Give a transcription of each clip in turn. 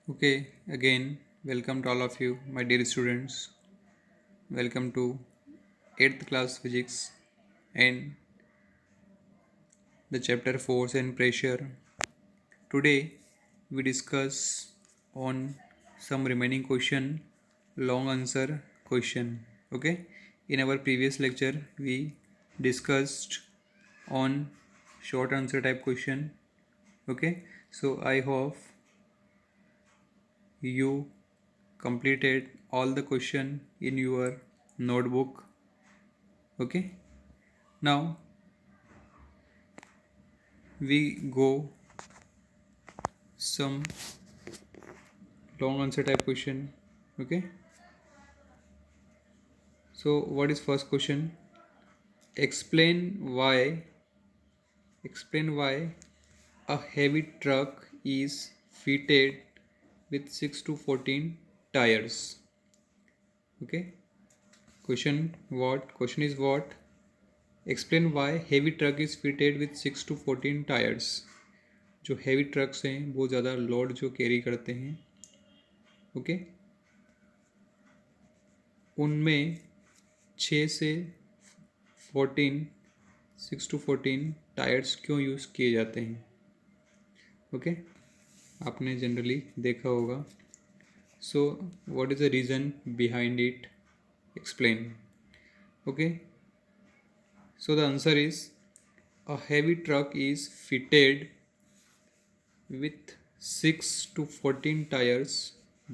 Okay, again, welcome to all of you, my dear students. Welcome to 8th class physics and the chapter force and pressure. Today, we discuss on some remaining question, long answer question. Okay, in our previous lecture, we discussed on short answer type question. Okay, so I hope you completed all the question in your notebook. Okay, now we go some long answer type question. Okay, so what is first question? Explain why a heavy truck is fitted with 6 to 14 tires. Okay, question is what? Explain why heavy truck is fitted with 6 to 14 tires. जो heavy trucks हैं वो ज़्यादा load जो carry करते हैं, okay, उनमें 6 से 14 6 to 14 tyres क्यों यूज़ किए जाते हैं? ओके, आपने जनरली देखा होगा. So what is the reason behind it? Explain. Okay, so the answer is a heavy truck is fitted with 6 to 14 tires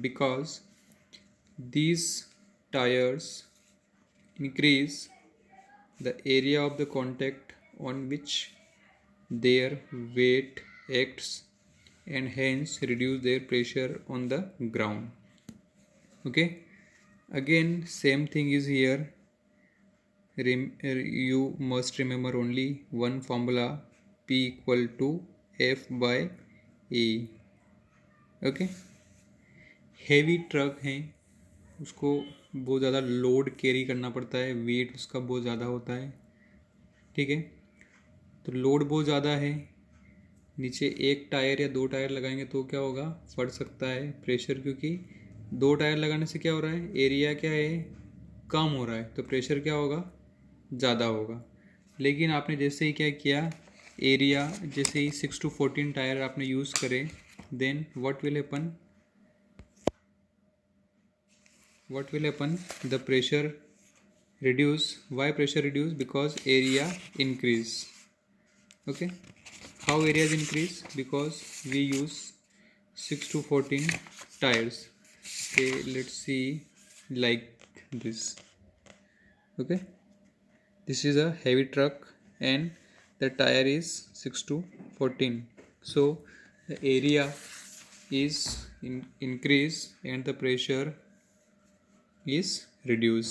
because these tires increase the area of the contact on which their weight acts and hence reduce their pressure on the ground. Okay, again same thing is here. You must remember only one formula, P equal to F by A. Okay, heavy truck हैं, उसको बहुत ज़्यादा load carry करना पड़ता है, wait उसका बहुत ज़्यादा होता है. ठीक है, तो लोड बहुत ज़्यादा है, नीचे एक टायर या दो टायर लगाएंगे तो क्या होगा? फट सकता है प्रेशर, क्योंकि दो टायर लगाने से क्या हो रहा है? एरिया क्या है? कम हो रहा है, तो प्रेशर क्या होगा? ज़्यादा होगा. लेकिन आपने जैसे ही क्या किया, एरिया जैसे ही 6 to 14 टायर आपने यूज़ करे, then what will happen? The pressure reduce. Why pressure reduce? Because area increase. Okay, how area is increase? Because we use 6 to 14 tires. Okay, let's see like this. Okay, this is a heavy truck and the tire is 6 to 14, so the area is increase and the pressure is reduce.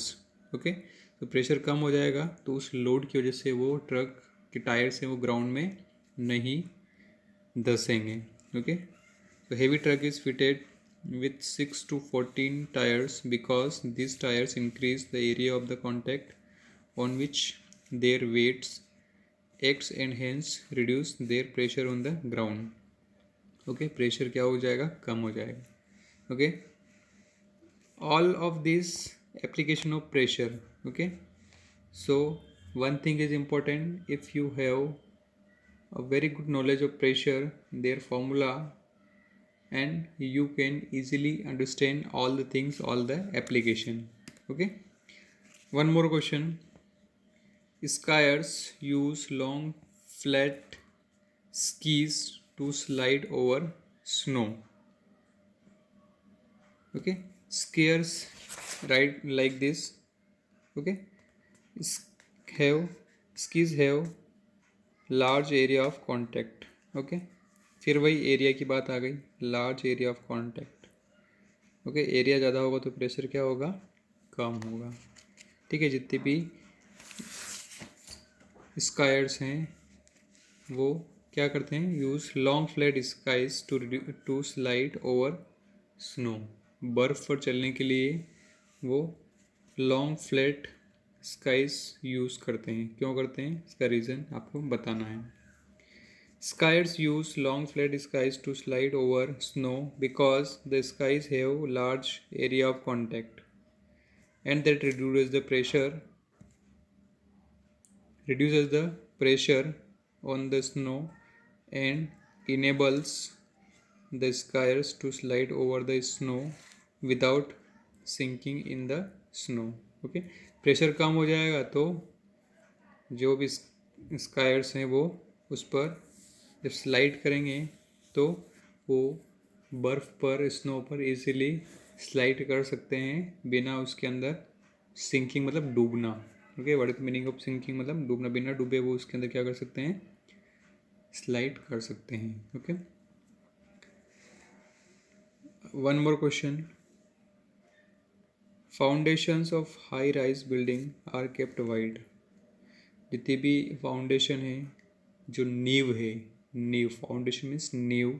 Okay, तो pressure कम हो जाएगा, तो उस load की वजह से वो ट्रक के टायर्स हैं वो ग्राउंड में नहीं धंसेंगे. ओके, तो heavy truck is fitted with 6 to 14 tires because these tires increase the area of the contact on which their weights acts and hence reduce their pressure on the ground. Okay, pressure क्या हो जाएगा? कम हो जाएगा. Okay, all of this application of pressure. Okay, so one thing is important, if you have a very good knowledge of pressure, their formula, and you can easily understand all the things, all the application. Okay, one more question. Skiers use long flat skis to slide over snow. Okay, skiers ride like this. Okay, have skis have large area of contact. Okay, फिर वही area की बात आ गई, large area of contact. Okay, area ज़्यादा होगा तो pressure क्या होगा? कम होगा. ठीक है, जितने भी स्कायर्स हैं वो क्या करते हैं? Use long flat skis to slide over snow. बर्फ़ पर चलने के लिए वो लॉन्ग फ्लैट स्काइज यूज़ करते हैं. क्यों करते हैं? इसका रीज़न आपको बताना है. Skiers use long flat skies to slide over snow because the skies have large area of contact and that reduces the pressure on the snow and enables the skiers to slide over the snow without sinking in the snow. Okay, pressure कम हो जाएगा तो जो भी स्कायर्स हैं वो उस पर जब स्लाइड करेंगे तो वो बर्फ़ पर स्नो पर इजीली स्लाइड कर सकते हैं बिना उसके अंदर सिंकिंग मतलब डूबना. Okay, what is the meaning of sinking मतलब डूबना. बिना डूबे वो उसके अंदर क्या कर सकते हैं, स्लाइड कर सकते हैं. Okay, one more question. Foundations of high rise building are kept wide. जितनी भी फाउंडेशन है, जो नींव है, नींव फाउंडेशन मीन्स नींव,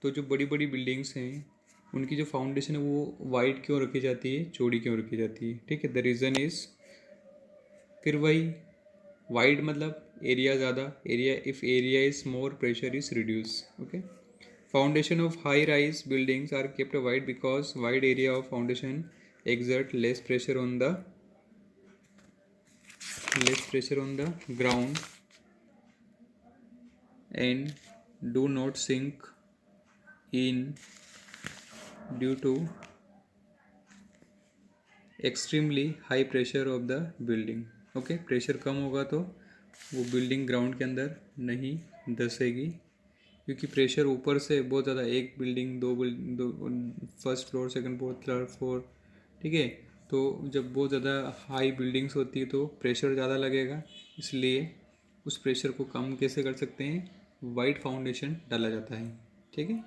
तो जो बड़ी बड़ी बिल्डिंग्स हैं उनकी जो फाउंडेशन है वो वाइड क्यों रखी जाती है, चौड़ी क्यों रखी जाती है. ठीक है, द रीज़न इज़, फिर वही वाइड मतलब एरिया ज़्यादा, area if area is more pressure is reduce. Okay, foundation of high rise buildings are kept wide because wide area of foundation exert less pressure on the ground and do not sink in due to extremely high pressure of the building. Okay, pressure कम होगा तो वो building ground के अंदर नहीं धंसेगी क्योंकि pressure ऊपर से बहुत ज़्यादा, एक बिल्डिंग दो first floor, second floor, third floor, ठीक है, तो जब बहुत ज़्यादा हाई बिल्डिंग्स होती है तो प्रेशर ज़्यादा लगेगा, इसलिए उस प्रेशर को कम कैसे कर सकते हैं, वाइड फाउंडेशन डाला जाता है. ठीक है,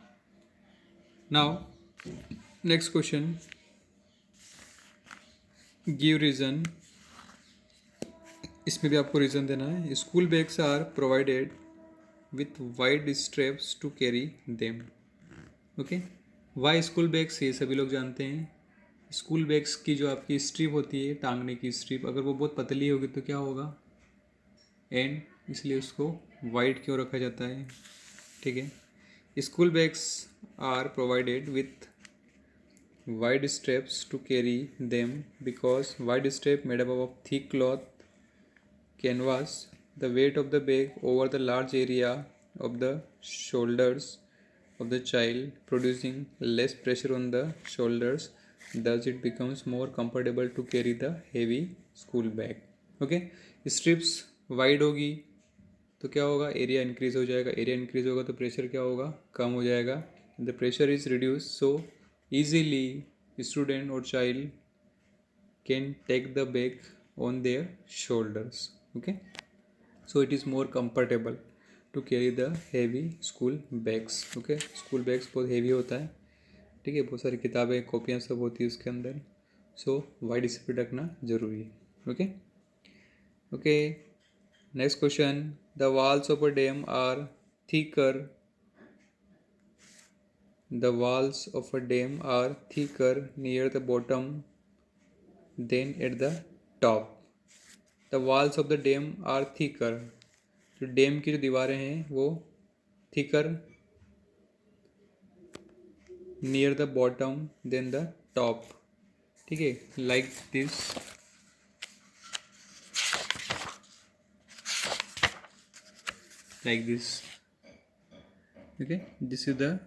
now next question, give reason. इसमें भी आपको रीज़न देना है. School bags are provided with wide straps to carry them. Okay, why school bags, ये सभी लोग जानते हैं. स्कूल बैग्स की जो आपकी स्ट्रिप होती है, टांगने की स्ट्रिप, अगर वो बहुत पतली होगी तो क्या होगा, एंड इसलिए उसको वाइड क्यों रखा जाता है. ठीक है, school bags are provided with wide straps to carry them because wide strap made up of thick cloth canvas the weight of the bag over the large area of the shoulders of the child, producing less pressure on the shoulders. Thus, it becomes more comfortable to carry the heavy school bag. Okay, strips wide होगी तो क्या होगा, area increase हो जाएगा. Area increase होगा तो pressure क्या होगा, कम हो जाएगा. The pressure is reduce, so easily student or child can take the bag on their shoulders. Okay, so it is more comfortable to carry the heavy school bags. Okay, school bags बहुत heavy होता है. ठीक है, बहुत सारी किताबें, कॉपियाँ सब होती है उसके अंदर, सो वाइड स्पीड रखना जरूरी है. Okay okay, next question. The walls of a dam are thicker. The walls of a dam are thicker near the bottom than at the top. The walls of the dam are thicker. जो dam की जो दीवारें हैं वो thicker near the bottom than the top. ठीक है, like this. like this. Okay, this is the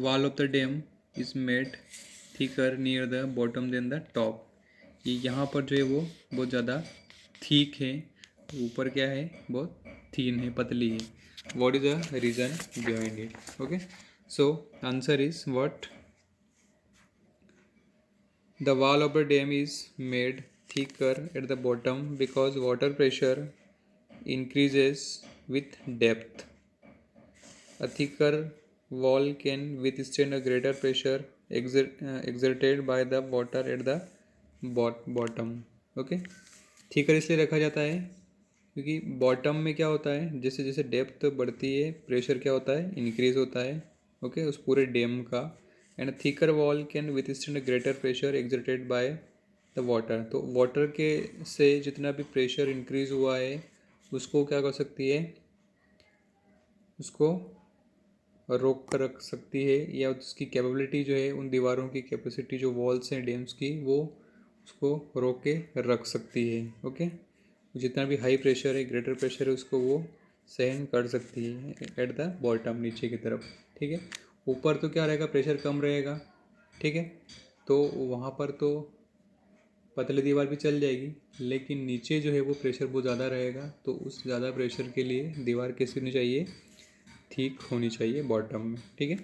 wall of the dam is made thicker near the bottom than the top. ये यहाँ पर जो है वो बहुत ज़्यादा थिक है, ऊपर क्या है, बहुत थीन है, पतली है. What is the reason behind it? Okay, so answer is what? The wall of the dam is made thicker at the bottom because water pressure increases with depth. A thicker wall can withstand a greater pressure exerted by the water at the bottom. Okay, thicker इसलिए रखा जाता है क्योंकि bottom में क्या होता है, जैसे जैसे डेप्थ बढ़ती है प्रेशर क्या होता है, इंक्रीज होता है. ओके, उस पूरे डैम का. And thicker wall can withstand a greater pressure exerted by the water. तो वाटर के से जितना भी प्रेशर इंक्रीज हुआ है उसको क्या कर सकती है, उसको रोक कर रख सकती है, या उसकी कैपेबिलिटी जो है, उन दीवारों की कैपेसिटी जो वॉल्स हैं डैम्स की, वो उसको रोक के रख सकती है। ओके, जितना भी हाई प्रेशर है, ग्रेटर प्रेशर है, उसको वो सहन कर सकती है एट द बॉटम, नीचे की तरफ। ठीक है, ऊपर तो क्या रहेगा, प्रेशर कम रहेगा। ठीक है, तो वहाँ पर तो पतली दीवार भी चल जाएगी, लेकिन नीचे जो है वो प्रेशर बहुत ज़्यादा रहेगा, तो उस ज़्यादा प्रेशर के लिए दीवार कैसी होनी चाहिए, ठीक होनी चाहिए बॉटम में। ठीक है,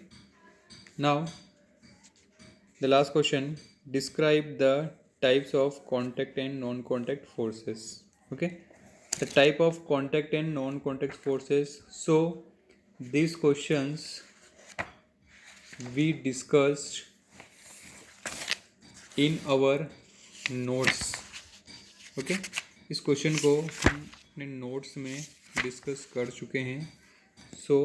now the last question, describe the types of contact and non contact forces. Okay, the type of contact and non contact forces, so these questions we discussed in our notes। ओके, इस question को हम अपने notes में discuss कर चुके हैं। So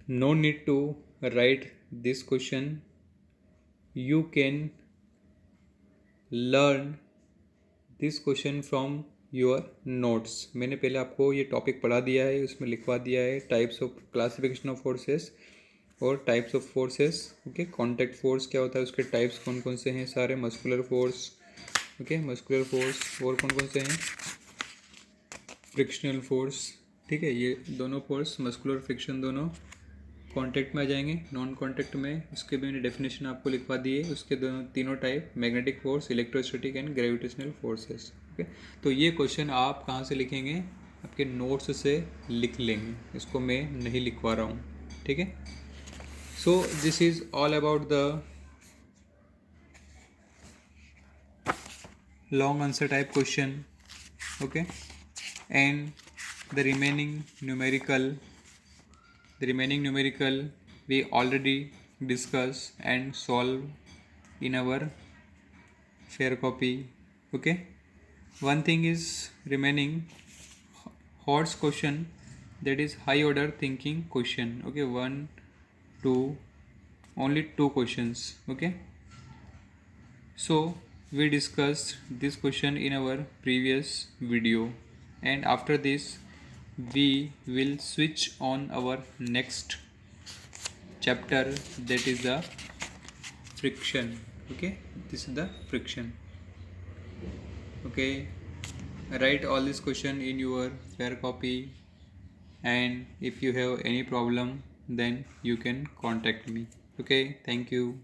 no need to write this question, you can learn this question from your notes. मैंने पहले आपको ये टॉपिक पढ़ा दिया है, उसमें लिखवा दिया है types of classification of forces और types of forces. Okay, contact force क्या होता है, उसके टाइप्स कौन कौन से हैं सारे, muscular force, okay, muscular force, और कौन कौन से हैं, फ्रिक्शनल फोर्स। ठीक है, ये दोनों फोर्स, मस्कुलर फ्रिक्शन, दोनों कॉन्टैक्ट में आ जाएंगे। नॉन कॉन्टैक्ट में उसके भी मैंने डेफिनेशन आपको लिखवा दी है, उसके दोनों तीनों type, magnetic force, electrostatic and gravitational forces. Okay, तो ये क्वेश्चन आप कहाँ से लिखेंगे, आपके नोट्स से लिख लेंगे, इसको मैं नहीं लिखवा रहा हूँ। ठीक है, so this is all about the long answer type question। Okay, and the remaining numerical we already discuss and solve in our fair copy। Okay, one thing is remaining, horse question, that is high order thinking question। Okay, one two, only two questions। Okay, so we discussed this question in our previous video, and after this we will switch on our next chapter, that is the friction। Okay, this is the friction। Okay, write all this question in your fair copy, and if you have any problem then you can contact me। Okay, thank you।